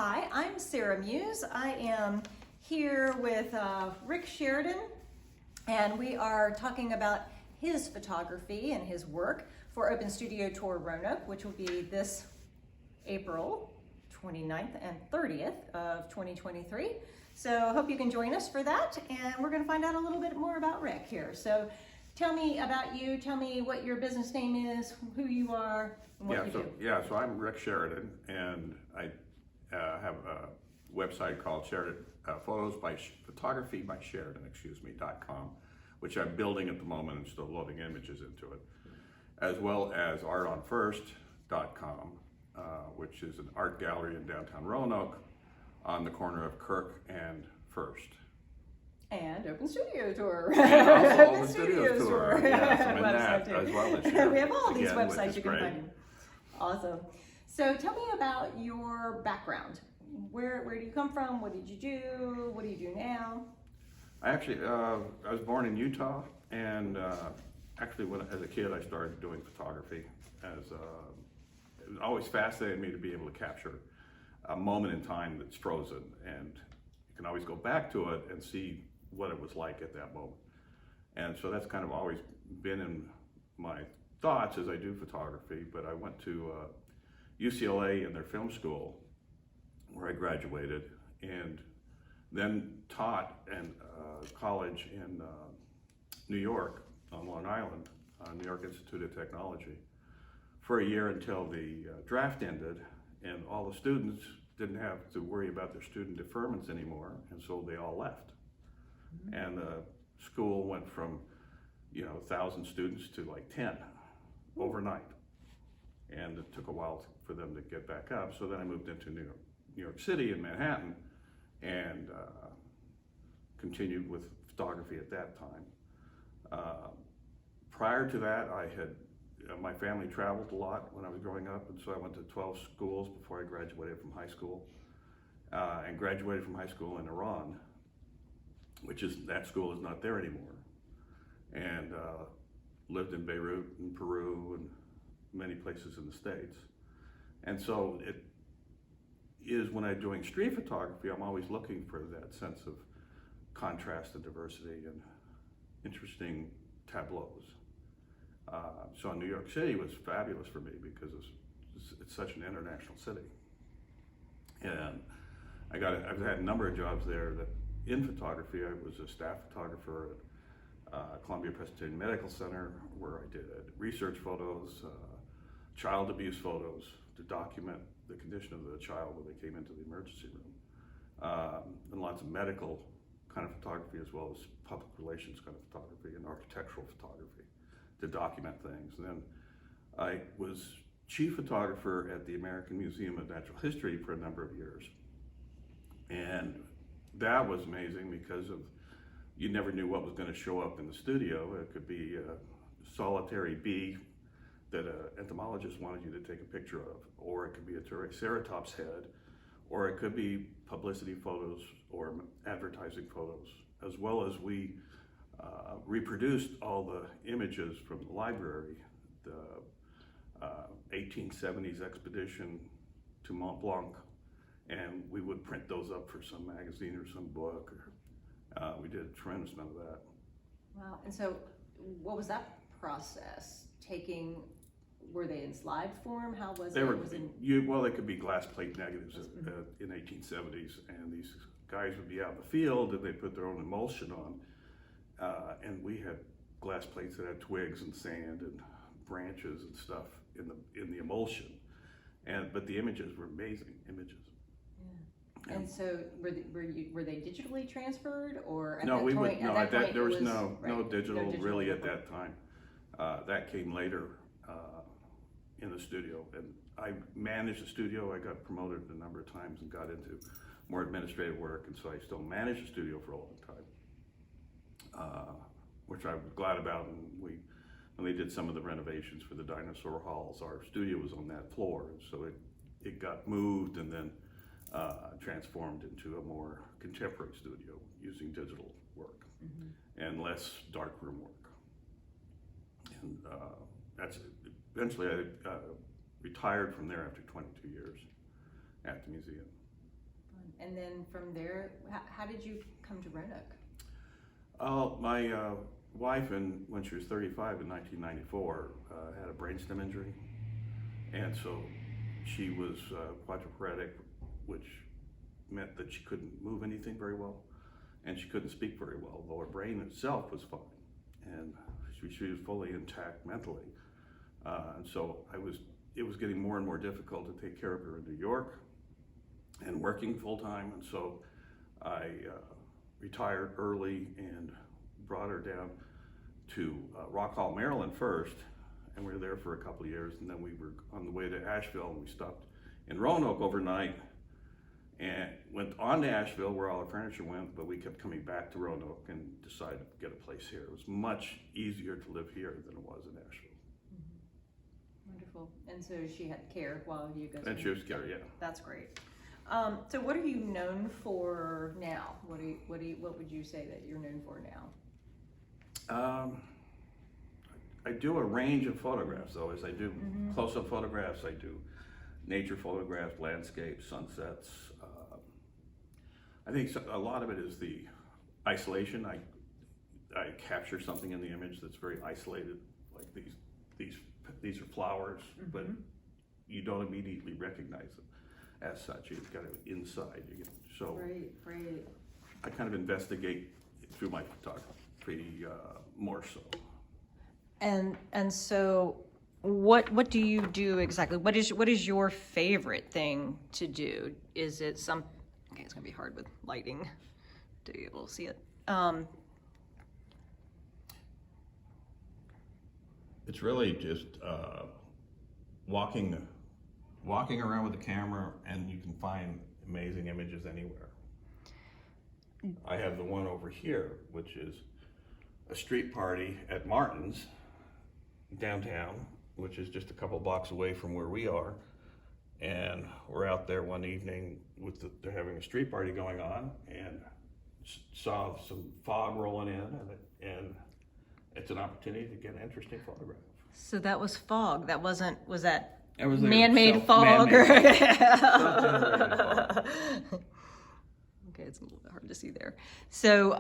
Hi, I'm Sarah Muse. I am here with Rick Sheridan, and we are talking about his photography and his work for Open Studio Tour Roanoke, which will be this April 29th and 30th of 2023. So I hope you can join us for that, and we're going to find out a little bit more about Rick here. So tell me about you, tell me what your business name is, who you are, and what you do. So I'm Rick Sheridan, and I have a website called Sheridan, photography by Sheridan.com, which I'm building at the moment and still loading images into it, as well as artonfirst.com, which is an art gallery in downtown Roanoke on the corner of Kirk and First. And Open Studio Tour. And also Open Studio Tour. Yes, I'm in that too. as well this year. We have all these Again, websites you can find. Awesome. So tell me about your background. Where do you come from? What did you do? What do you do now? I actually, I was born in Utah, and actually as a kid I started doing photography. It always fascinated me to be able to capture a moment in time that's frozen, and you can always go back to it and see what it was like at that moment. And so that's kind of always been in my thoughts as I do photography. But I went to UCLA in their film school, where I graduated, and then taught in college in New York on Long Island, New York Institute of Technology, for a year until the draft ended, and all the students didn't have to worry about their student deferments anymore, and so they all left. Mm-hmm. And the school went from 1,000 students to like 10 overnight, and it took a while for them to get back up. So then I moved into New York City in Manhattan, and continued with photography at that time. Prior to that, my family traveled a lot when I was growing up, and so I went to 12 schools before I graduated from high school, and graduated from high school in Iran, that school is not there anymore, and lived in Beirut and Peru and many places in the States. And so it is, when I'm doing street photography, I'm always looking for that sense of contrast and diversity and interesting tableaus. So New York City was fabulous for me because it's such an international city. And I've had a number of jobs there in photography. I was a staff photographer at Columbia Presbyterian Medical Center, where I did research photos, child abuse photos to document the condition of the child when they came into the emergency room, and lots of medical kind of photography, as well as public relations kind of photography and architectural photography to document things. And then I was chief photographer at the American Museum of Natural History for a number of years. And that was amazing because you never knew what was going to show up in the studio. It could be a solitary bee that an entomologist wanted you to take a picture of, or it could be a triceratops head, or it could be publicity photos or advertising photos, as well as we reproduced all the images from the library, the 1870s expedition to Mont Blanc, and we would print those up for some magazine or some book. We did a tremendous amount of that. Wow, and so what was that process? Were they in slide form? How was it? Well, they could be glass plate negatives in 1870s, and these guys would be out in the field and they put their own emulsion on, and we had glass plates that had twigs and sand and branches and stuff in the emulsion, but the images were amazing images. Yeah. And so were they digitally transferred, or there was no digital really at that time. That came later in the studio, and I managed the studio. I got promoted a number of times and got into more administrative work, and so I still managed the studio for a long time, which I'm glad about. And when they did some of the renovations for the dinosaur halls, our studio was on that floor, and so it got moved and then transformed into a more contemporary studio using digital work and less darkroom work. And that's eventually I retired from there after 22 years at the museum. And then from there, how did you come to Roanoke? My wife, when she was 35 in 1994, had a brainstem injury. And so she was quadriplegic, which meant that she couldn't move anything very well. And she couldn't speak very well, though her brain itself was fine. And she was fully intact mentally. And so it was getting more and more difficult to take care of her in New York and working full time. And so I retired early and brought her down to Rock Hall, Maryland first. And we were there for a couple of years. And then we were on the way to Asheville, and we stopped in Roanoke overnight and went on to Asheville where all our furniture went, but we kept coming back to Roanoke and decided to get a place here. It was much easier to live here than it was in Asheville. Mm-hmm. Wonderful. And so she had care while you guys. And she was care, yeah. That's great. So what are you known for now? What would you say that you're known for now? I do a range of photographs, though. As I do close-up photographs, I do nature photographs, landscapes, sunsets. I think a lot of it is the isolation. I capture something in the image that's very isolated, like these are flowers, but you don't immediately recognize them as such. You've got it inside. So Right. I kind of investigate through my photography more so. And so what do you do exactly? What is your favorite thing to do? Is it okay, it's gonna be hard with lighting to be able to see it. It's really just walking around with the camera, and you can find amazing images anywhere. I have the one over here, which is a street party at Martin's downtown, which is just a couple blocks away from where we are. And we're out there one evening they're having a street party going on, and saw some fog rolling in, and it's an opportunity to get an interesting photograph. So that was fog. That was that It was like man-made fog? man-made Or fog. Okay, it's a little bit hard to see there. So,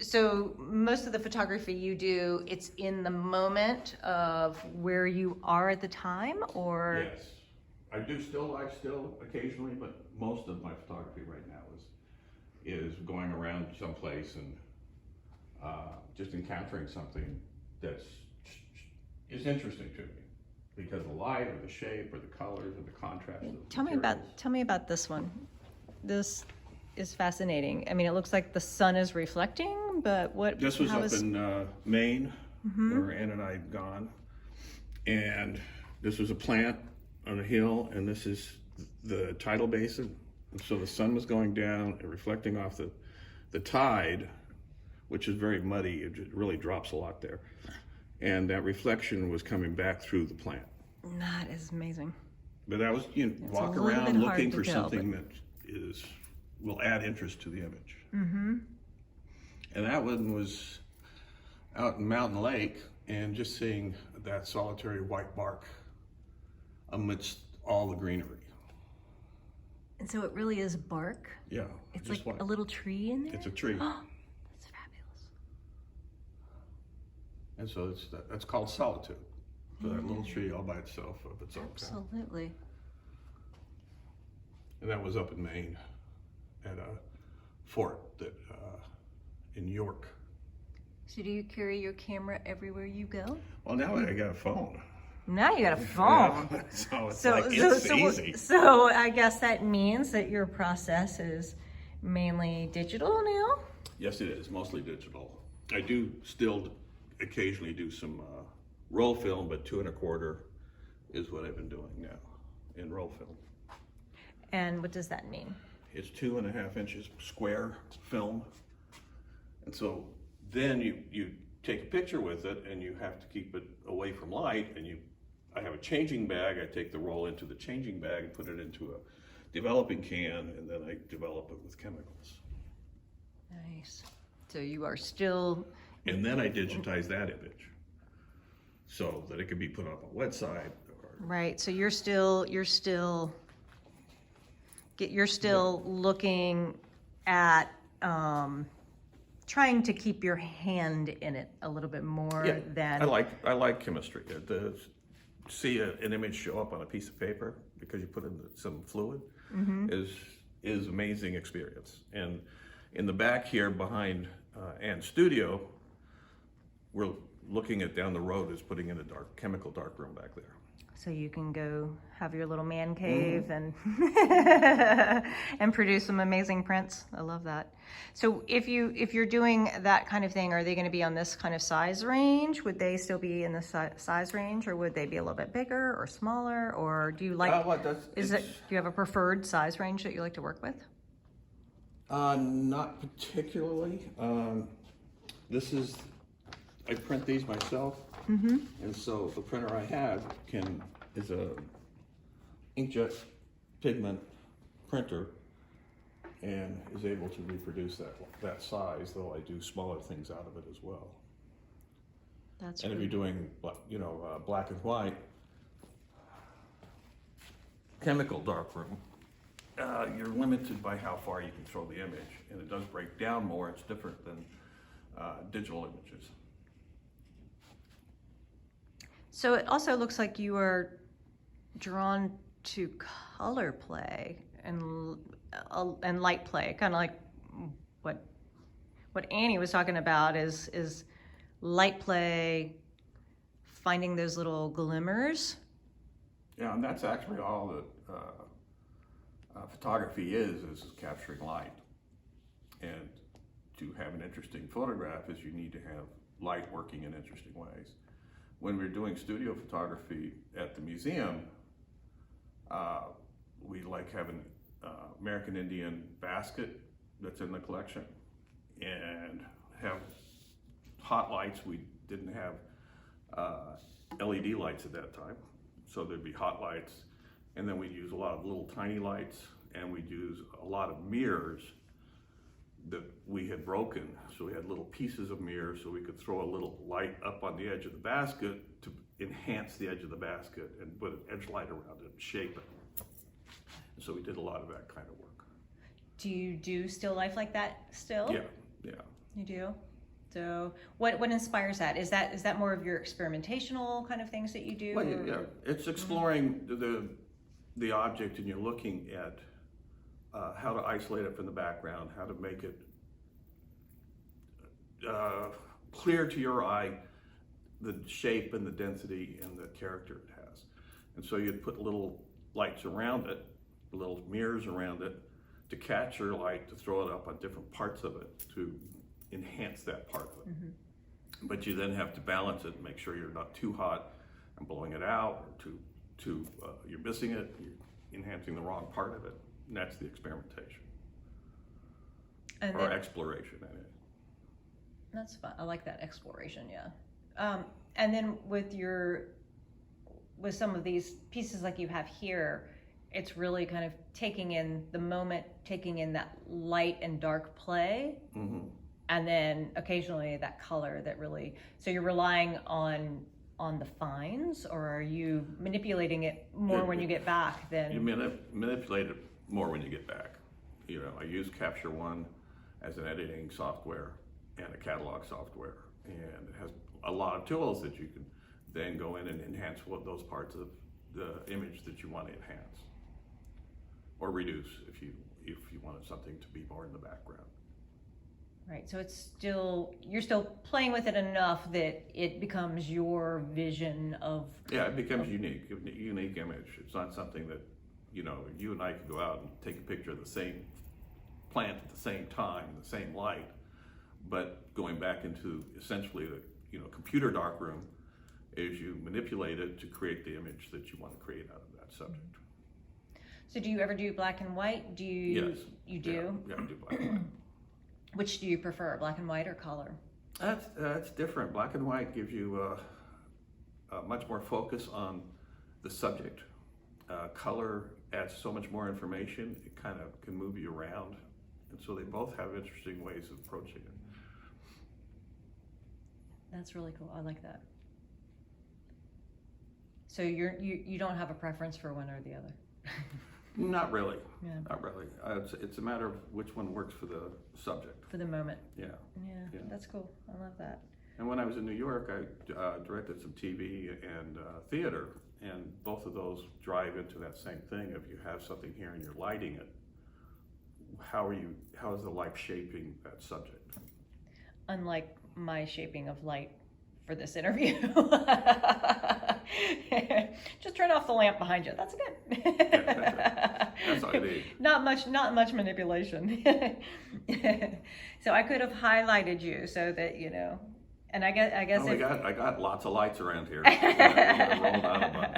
so most of the photography you do, it's in the moment of where you are at the time, or? Yes, I do still live occasionally, but most of my photography right now is going around someplace and just encountering something that's interesting to me, because the light or the shape or the colors or the contrast. Tell me about this one. This is fascinating. I mean, it looks like the sun is reflecting, but what? This was in Maine, where Ann and I had gone, and this was a plant on a hill, and this is the tidal basin. And so the sun was going down and reflecting off the tide, which is very muddy. It really drops a lot there, and that reflection was coming back through the plant. That is amazing. But that was, walk around looking for something that will add interest to the image. Mm-hmm. And that one was out in Mountain Lake, and just seeing that solitary white bark amidst all the greenery. And so it really is bark? Yeah. It's like a little tree in there? It's a tree. Oh, that's fabulous. And so that's called solitude, for that little tree all by itself of its own kind. Absolutely. And that was up in Maine at a fort in York. So do you carry your camera everywhere you go? Well, now I got a phone. Now you got a phone. Yeah, it's easy. So I guess that means that your process is mainly digital now? Yes, it is, mostly digital. I do still occasionally do some roll film, but 2 1/4 is what I've been doing now in roll film. And what does that mean? It's 2.5 inches square film. And so then you take a picture with it, and you have to keep it away from light, and I have a changing bag. I take the roll into the changing bag and put it into a developing can, and then I develop it with chemicals. Nice. So you are still... And then I digitize that image so that it can be put up on a website. Right, so you're still you're still looking at trying to keep your hand in it a little bit more than. I like chemistry. See an image show up on a piece of paper because you put in some fluid is amazing experience. And in the back here behind Anne's studio, we're looking at down the road is putting in a chemical dark room back there. So you can go have your little man cave and and produce some amazing prints. I love that. So if you're doing that kind of thing, are they going to be on this kind of size range? Would they still be in the size range, or would they be a little bit bigger or smaller? Or do you like? Do you have a preferred size range that you like to work with? Not particularly. I print these myself, and so the printer I have is a inkjet pigment printer, and is able to reproduce that size. Though I do smaller things out of it as well. That's. And if you're doing, black and white, chemical darkroom, you're limited by how far you can throw the image, and it does break down more. It's different than digital images. So it also looks like you are drawn to color play and light play, kind of like what Annie was talking about is light play, finding those little glimmers. Yeah, and that's actually all that photography is capturing light. And to have an interesting photograph is you need to have light working in interesting ways. When we're doing studio photography at the museum, we like having American Indian basket that's in the collection, and have hot lights. We didn't have LED lights at that time, so there'd be hot lights, and then we'd use a lot of little tiny lights, and we'd use a lot of mirrors that we had broken. So we had little pieces of mirrors, so we could throw a little light up on the edge of the basket to enhance the edge of the basket and put an edge light around it and shape it. And so we did a lot of that kind of work. Do you do still life like that still? Yeah. You do? So what inspires that? Is that more of your experimentational kind of things that you do? Well, yeah. It's exploring the object, and you're looking at how to isolate it from the background, how to make it clear to your eye the shape and the density and the character it has. And so you'd put little lights around it, little mirrors around it, to catch your light, to throw it up on different parts of it to enhance that part of it. But you then have to balance it and make sure you're not too hot and blowing it out, or you're missing it, you're enhancing the wrong part of it. And that's the experimentation, or exploration. That's fun. I like that exploration. Yeah. And then with some of these pieces like you have here, it's really kind of taking in the moment, taking in that light and dark play, and then occasionally that color that really. So you're relying on the fines, or are you manipulating it more when you get back? Then you manipulate it more when you get back. I use Capture One as an editing software and a catalog software, and it has a lot of tools that you can then go in and enhance those parts of the image that you want to enhance, or reduce if you wanted something to be more in the background. Right. So you're still playing with it enough that it becomes your vision of. Yeah, it becomes a unique image. It's not something that you and I could go out and take a picture of the same plant at the same time, the same light, but going back into essentially the computer darkroom is you manipulate it to create the image that you want to create out of that subject. So do you ever do black and white? Yes. You do? Yeah, I do black and white. Which do you prefer, black and white or color? That's different. Black and white gives you much more focus on the subject. Color adds so much more information. It kind of can move you around, and so they both have interesting ways of approaching it. That's really cool. I like that. So you don't have a preference for one or the other? Not really. Yeah. Not really. It's a matter of which one works for the subject. For the moment. Yeah. Yeah, that's cool. I love that. And when I was in New York, I directed some TV and theater, and both of those drive into that same thing. If you have something here and you're lighting it, how is the light shaping that subject? Unlike my shaping of light for this interview. Just turn off the lamp behind you. That's good. That's all you need. Not much manipulation. So I could have highlighted you so that and I guess I got lots of lights around here. Rolled out a bunch.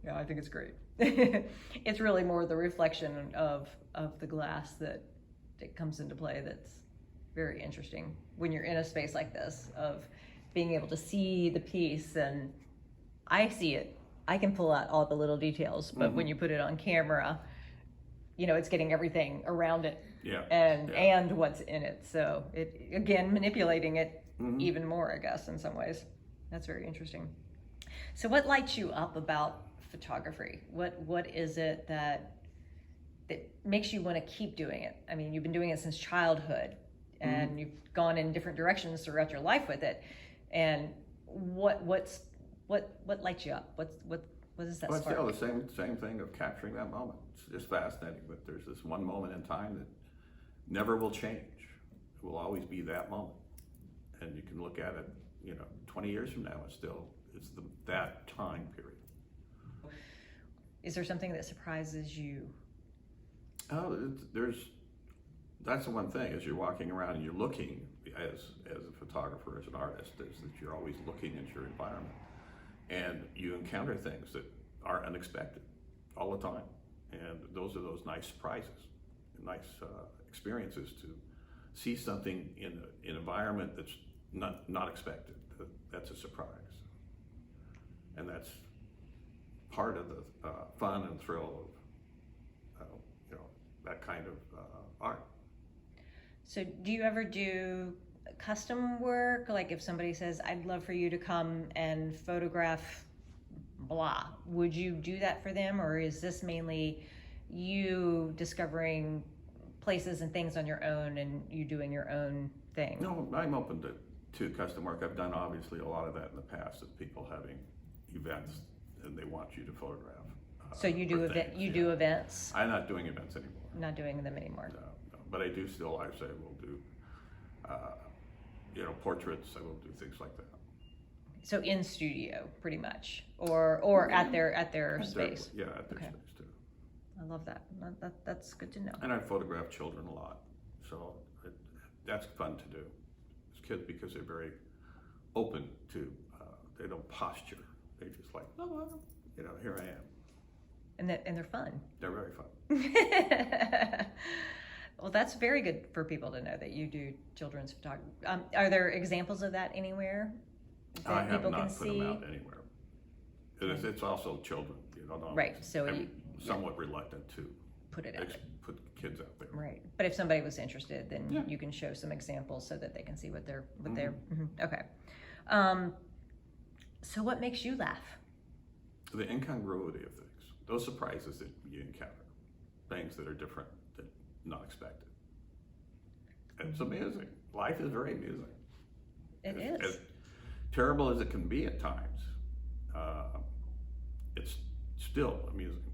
Yeah, I think it's great. It's really more the reflection of the glass that comes into play. That's very interesting when you're in a space like this, of being able to see the piece. And I see it. I can pull out all the little details, but when you put it on camera, it's getting everything around it. Yeah. And what's in it. So it, again, manipulating it even more, I guess, in some ways. That's very interesting. So what lights you up about photography? What is it that makes you want to keep doing it? I mean, you've been doing it since childhood, and you've gone in different directions throughout your life with it. And what lights you up? What is that Well, spark? it's still the same thing of capturing that moment. It's just fascinating. But there's this one moment in time that never will change. It will always be that moment, and you can look at it, 20 years from now, it's that time period. Is there something that surprises you? Oh, that's the one thing, as you're walking around and you're looking as a photographer, as an artist, is that you're always looking at your environment, and you encounter things that are unexpected all the time, and those are those nice surprises, nice experiences to see something in an environment that's not expected. That's a surprise, and that's part of the fun and thrill of that kind of art. So do you ever do custom work? Like if somebody says, I'd love for you to come and photograph blah, would you do that for them? Or is this mainly you discovering places and things on your own and you doing your own thing? No, I'm open to custom work. I've done obviously a lot of that in the past, of people having events and they want you to photograph. So you do do events? I'm not doing events anymore. Not doing them anymore. No, but I do still. I say we'll do, portraits. I will do things like that. So in studio, pretty much, or at their space. Yeah, at their space too. I love that. That's good to know. And I photograph children a lot, so that's fun to do. As kids, because they're very open to. They don't posture. They just like, here I am. And they're fun. They're very fun. Well, that's very good for people to know that you do children's photography. Are there examples of that anywhere that I have people not can put see? them out anywhere. It's also children. Right. So I'm somewhat reluctant to put it out there. Put kids out there. Right. But if somebody was interested, then you can show some examples so that they can see what they're. Okay. So what makes you laugh? The incongruity of things. Those surprises that you encounter. Things that are different, that not expected. It's amusing. Life is very amusing. It is. As terrible as it can be at times, it's still amusing.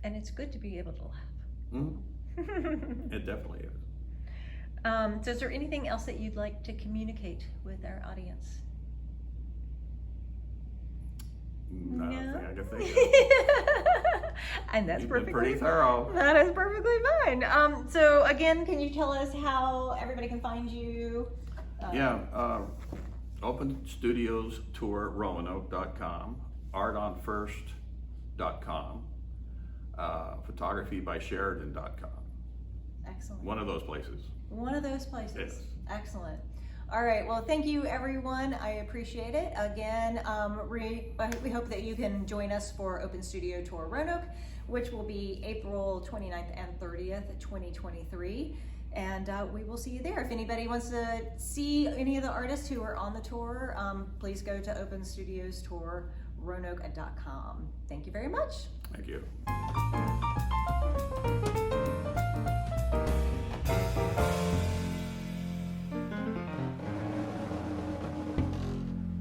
And it's good to be able to laugh. It definitely is. So is there anything else that you'd like to communicate with our audience? I don't think I can think of. And that's You've been perfectly pretty thorough. That is perfectly fine. So again, can you tell us how everybody can find you? Open Studios Tour Roanoke.com, artonfirst.com, photographybysheridan.com. Excellent. One of those places. One of those places. Yes. Excellent. All right. Well, thank you, everyone. I appreciate it. Again, we hope that you can join us for Open Studio Tour Roanoke, which will be April 29th and 30th, 2023. And we will see you there. If anybody wants to see any of the artists who are on the tour, please go to openstudiostourroanoke.com. Thank you very much. Thank you.